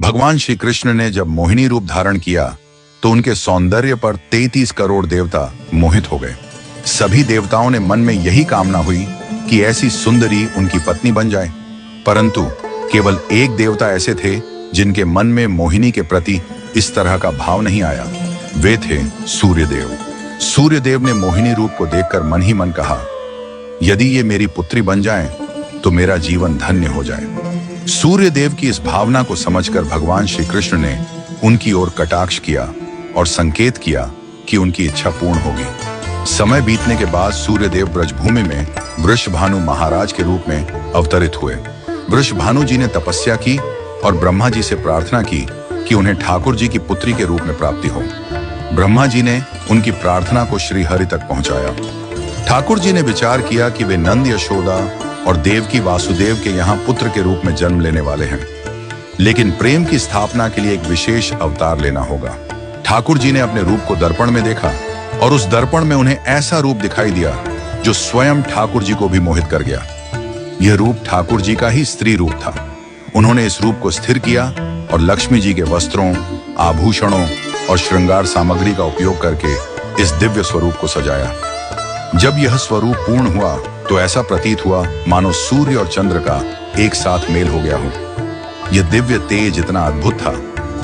भगवान श्री कृष्ण ने जब मोहिनी रूप धारण किया तो उनके सौंदर्य पर 33 करोड़ देवता मोहित हो गए। सभी देवताओं ने मन में यही कामना हुई कि ऐसी सुंदरी उनकी पत्नी बन जाए, परंतु केवल एक देवता ऐसे थे जिनके मन में मोहिनी के प्रति इस तरह का भाव नहीं आया। वे थे सूर्यदेव। सूर्यदेव ने मोहिनी रूप को देखकर मन ही मन कहा, यदि ये मेरी पुत्री बन जाए तो मेरा जीवन धन्य हो जाए। सूर्यदेव की इस भावना को समझकर भगवान श्री कृष्ण ने उनकी ओर कटाक्ष किया और संकेत किया कि उनकी इच्छा पूर्ण होगी। समय बीतने के बाद सूर्यदेव ब्रजभूमि में वृषभानु महाराज के रूप में अवतरित हुए। वृषभानु जी ने तपस्या की और ब्रह्मा जी से प्रार्थना की कि उन्हें ठाकुर जी की पुत्री के रूप में प्राप्ति हो। ब्रह्मा जी ने उनकी प्रार्थना को श्री हरि तक पहुंचाया। ठाकुर जी ने विचार किया कि वे नंद यशोदा और देवकी वासुदेव के यहाँ पुत्र के रूप में जन्म लेने वाले हैं, लेकिन प्रेम की स्थापना के लिए एक विशेष अवतार लेना होगा। ठाकुर जी ने अपने रूप को दर्पण में देखा और उस दर्पण में उन्हें ऐसा रूप दिखाई दिया जो स्वयं ठाकुर जी को भी मोहित कर गया। यह रूप ठाकुर जी का ही स्त्री रूप था। उन्होंने इस रूप को स्थिर किया और लक्ष्मी जी के वस्त्रों, आभूषणों और श्रृंगार सामग्री का उपयोग करके इस दिव्य स्वरूप को सजाया। जब यह स्वरूप पूर्ण हुआ तो ऐसा प्रतीत हुआ मानो सूर्य और चंद्र का एक साथ मेल हो गया हो। यह दिव्य तेज इतना अद्भुत था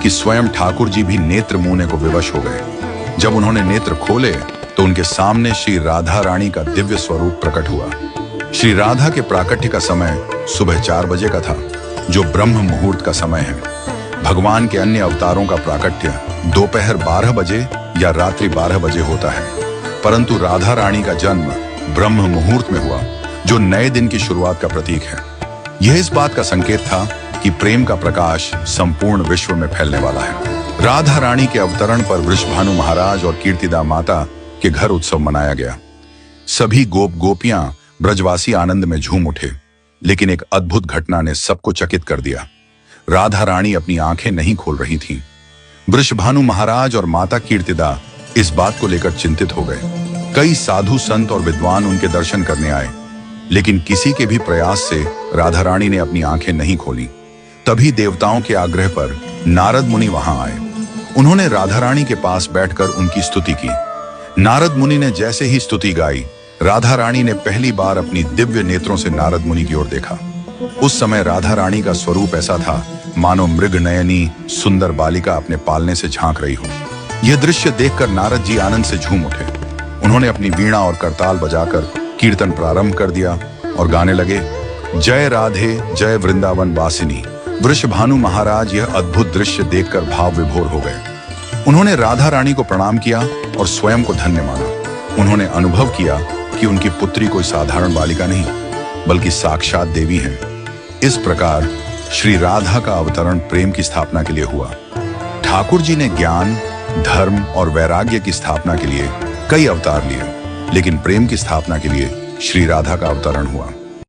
कि स्वयं ठाकुर जी भी नेत्र मूने को विवश हो गए। जब उन्होंने नेत्र खोले तो उनके सामने श्री राधा रानी का दिव्य स्वरूप प्रकट हुआ। श्री राधा के प्राकट्य का समय सुबह 4 बजे का था, जो ब्रह्म मुहूर्त का समय है। भगवान के अन्य अवतारों का प्राकट्य दोपहर 12 बजे या रात्रि 12 बजे होता है, परंतु राधा रानी का जन्म ब्रह्म मुहूर्त में हुआ, जो नए दिन की शुरुआत का प्रतीक है। यह इस बात का संकेत था कि प्रेम का प्रकाश संपूर्ण विश्व में फैलने वाला है। राधा रानी के अवतरण पर वृषभानु महाराज और कीर्तिदा माता के घर उत्सव मनाया गया। सभी गोप गोपियां ब्रजवासी आनंद में झूम उठे, लेकिन एक अद्भुत घटना ने सबको चकित कर दिया। राधा रानी अपनी आंखें नहीं खोल रही थीं। वृषभानु महाराज और माता कीर्तिदा इस बात को लेकर चिंतित हो गए। कई साधु संत और विद्वान उनके दर्शन करने आए, लेकिन किसी के भी प्रयास से राधा रानी ने अपनी आंखें नहीं खोली। तभी देवताओं के आग्रह पर नारद मुनि वहां आए। उन्होंने राधा रानी के पास बैठकर उनकी स्तुति की। नारद मुनि ने जैसे ही स्तुति गाई, राधा रानी ने पहली बार अपनी दिव्य नेत्रों से नारद मुनि की ओर देखा। उस समय राधा रानी का स्वरूप ऐसा था मानो मृग नयनी सुंदर बालिका अपने पालने से झांक रही हो। यह दृश्य देखकर नारद जी आनंद से झूम उठे। उन्होंने अपनी वीणा और करताल बजाकर कीर्तन प्रारंभ कर दिया और गाने लगे, जय राधे जय वृंदावन वासिनी। वृषभानु महाराज यह अद्भुत दृश्य देखकर भाव विभोर हो गए। उन्होंने राधा रानी को प्रणाम किया और स्वयं को धन्य माना। उन्होंने अनुभव किया कि उनकी पुत्री कोई साधारण बालिका नहीं, बल्कि साक्षात देवी है। इस प्रकार श्री राधा का अवतरण प्रेम की स्थापना के लिए हुआ। ठाकुर जी ने ज्ञान, धर्म और वैराग्य की स्थापना के लिए कई अवतार लिए, लेकिन प्रेम की स्थापना के लिए श्री राधा का अवतरण हुआ।